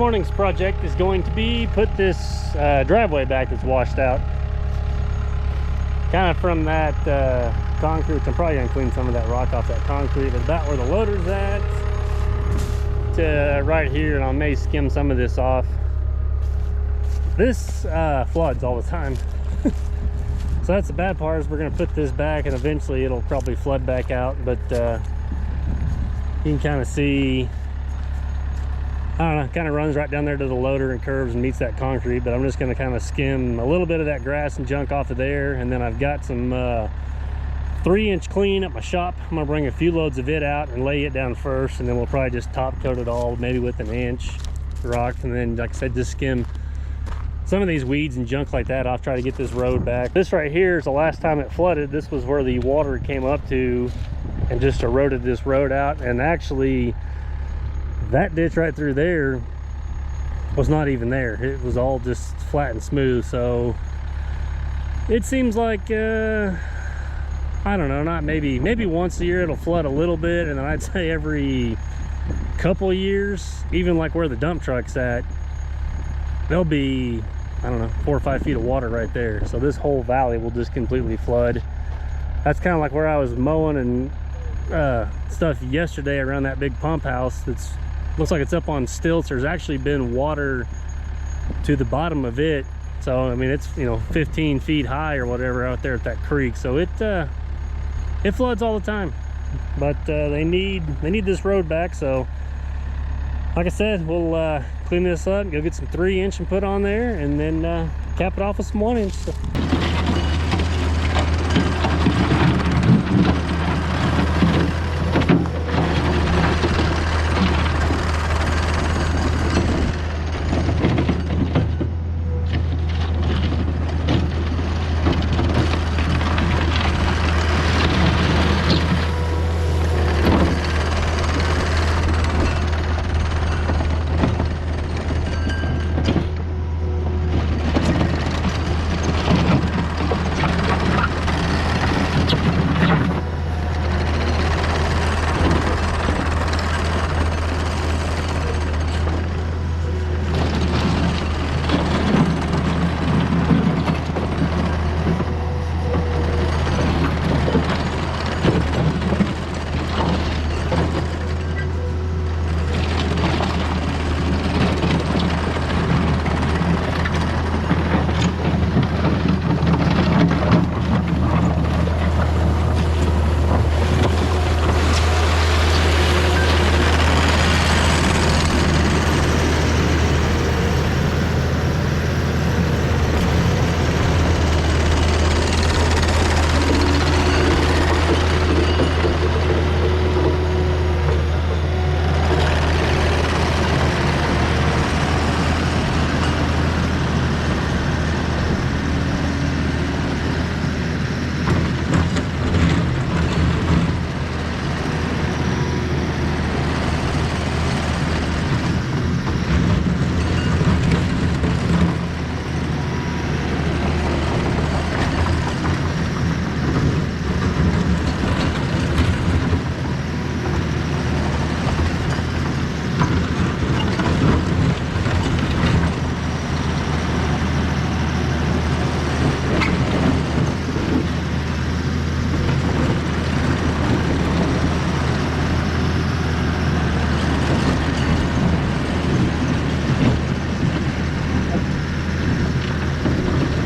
morning's project is going to be put this driveway back that's washed out. Kind of from that concrete. I'm probably going to clean some of that rock off that concrete, but about where the loader's at to right here, and I may skim some of this off. This floods all the time. So that's the bad part, is we're going to put this back and eventually it'll probably flood back out, but you can kind of see, I don't know, it kind of runs right down there to the loader and curves and meets that concrete. But I'm just going to kind of skim a little bit of that grass and junk off of there, and then I've got some 3-inch clean at my shop. I'm going to bring a few loads of it out and lay it down first, and then we'll probably just top coat it all, maybe with 1 inch rock, and then, like I said, just skim some of these weeds and junk like that off, try to get this road back. This right here is the last time it flooded. This was where the water came up to and just eroded this road out. And actually that ditch right through there was not even there. It was all just flat and smooth. So it seems like I don't know, not maybe once a year it'll flood a little bit, and then I'd say every couple years, even like where the dump truck's at, there'll be, I don't know, 4 or 5 feet of water right there. So this whole valley will just completely flood. That's kind of like where I was mowing and stuff yesterday around that big pump house. That's looks like it's up on stilts. There's actually been water to the bottom of it. So I mean, it's, you know, 15 feet high or whatever out there at that creek. So it floods all the time. But they need this road back. So like I said, we'll clean this up, go get some 3-inch and put on there, and then cap it off with some 1-inch. So.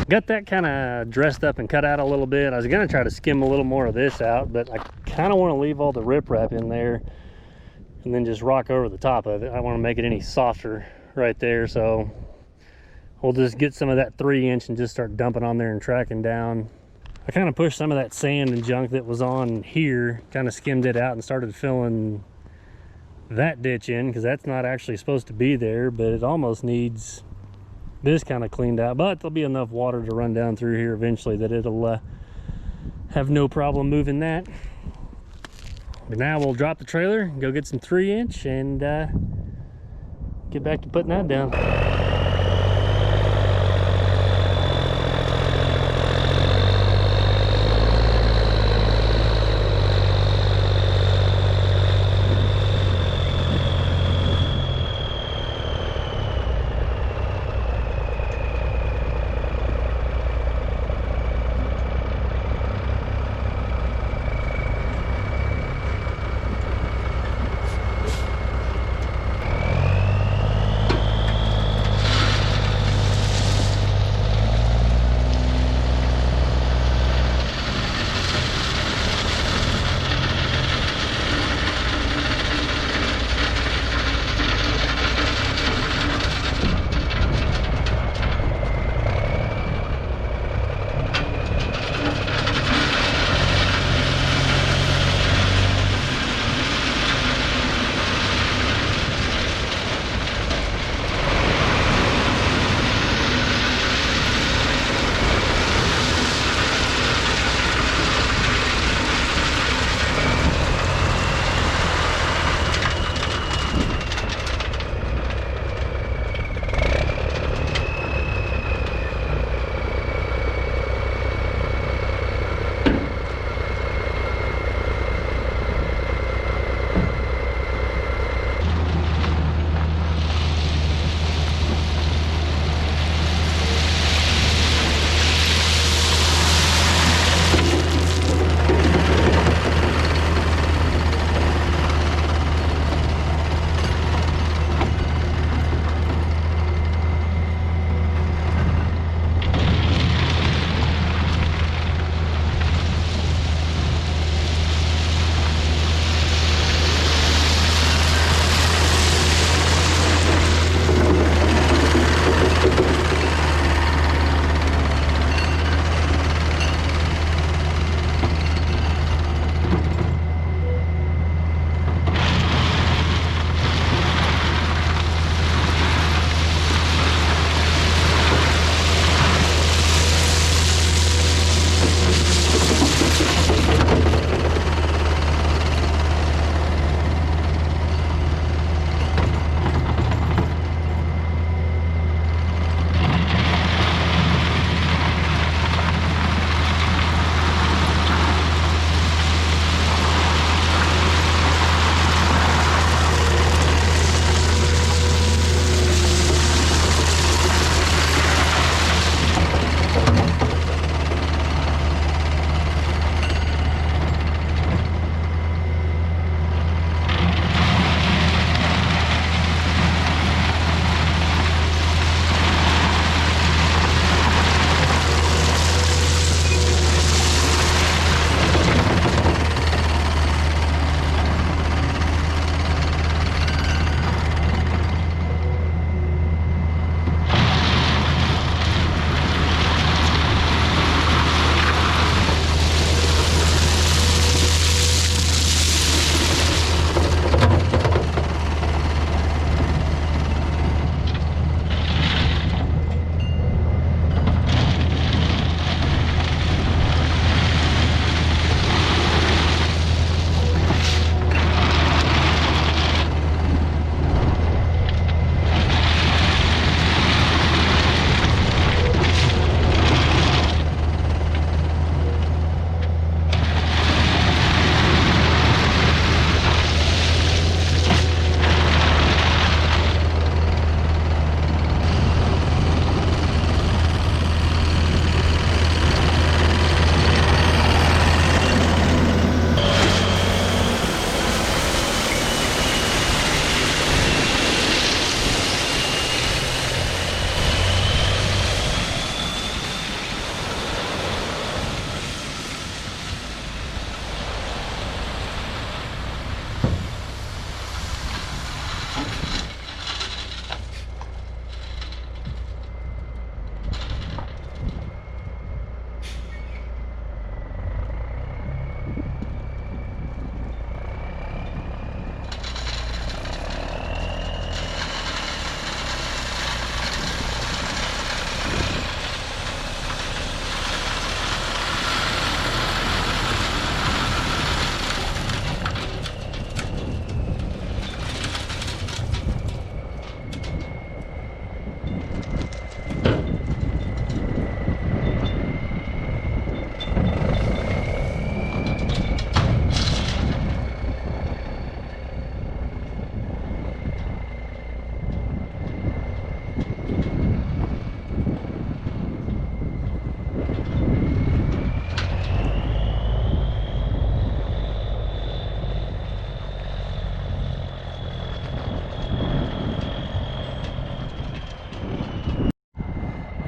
Got that kind of dressed up and cut out a little bit. I was going to try to skim a little more of this out, but I kind of want to leave all the riprap in there and then just rock over the top of it. I don't want to make it any softer right there, so we'll just get some of that 3-inch and just start dumping on there and tracking down. I kind of pushed some of that sand and junk that was on here, kind of skimmed it out and started filling that ditch in, because that's not actually supposed to be there, but it almost needs this kind of cleaned out. But there'll be enough water to run down through here eventually that it'll have no problem moving that. But now we'll drop the trailer and go get some 3-inch and get back to putting that down.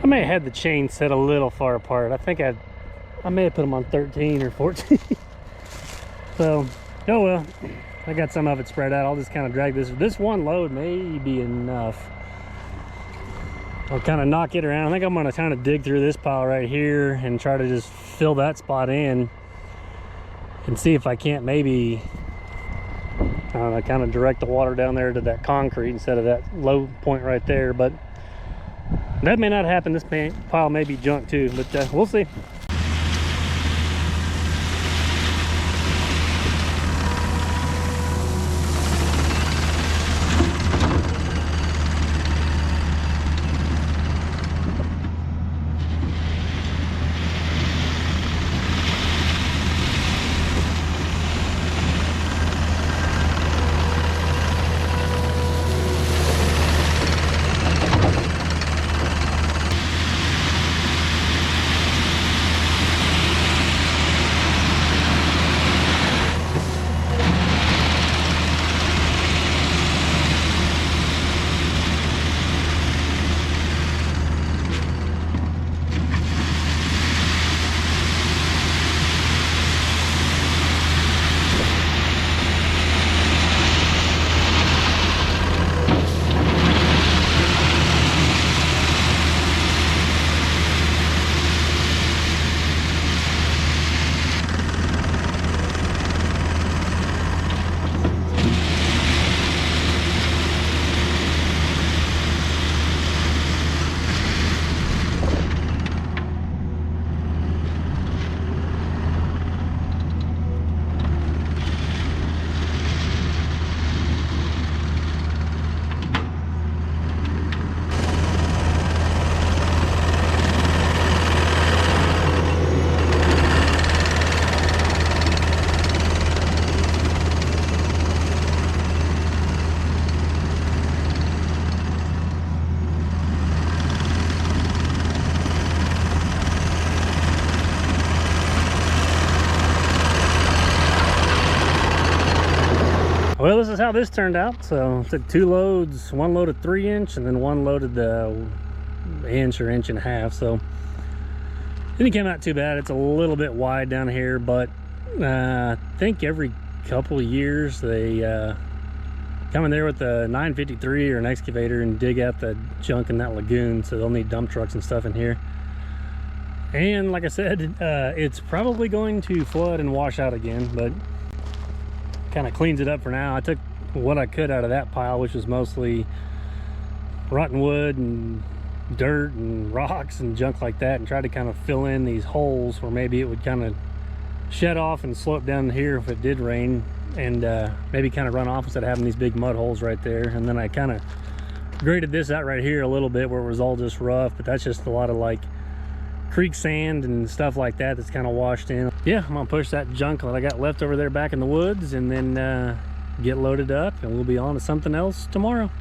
may have had the chain set a little far apart. I think I may have put them on 13 or 14. So, oh well. I got some of it spread out. I'll just kind of drag this one load may be enough. I'll kind of knock it around. I think I'm going to kind of dig through this pile right here and try to just fill that spot in and see if I can't maybe, I don't know, kind of direct the water down there to that concrete instead of that low point right there. But that may not happen. This pile may be junk too, but we'll see. Well, this is how this turned out. So I took 2 loads, one loaded 3-inch and then one loaded the inch or inch and a half. So it didn't come out too bad. It's a little bit wide down here, but I think every couple of years they come in there with a 953 or an excavator and dig out the junk in that lagoon. So they'll need dump trucks and stuff in here. And like I said, it's probably going to flood and wash out again, but kind of cleans it up for now. I took what I could out of that pile, which was mostly rotten wood and dirt and rocks and junk like that, and tried to kind of fill in these holes where maybe it would kind of shed off and slope down here if it did rain, and maybe kind of run off instead of having these big mud holes right there. And then I kind of graded this out right here a little bit where it was all just rough, but that's just a lot of like creek sand and stuff like that that's kind of washed in. Yeah, I'm gonna push that junk that I got left over there back in the woods and then get loaded up, and we'll be on to something else tomorrow.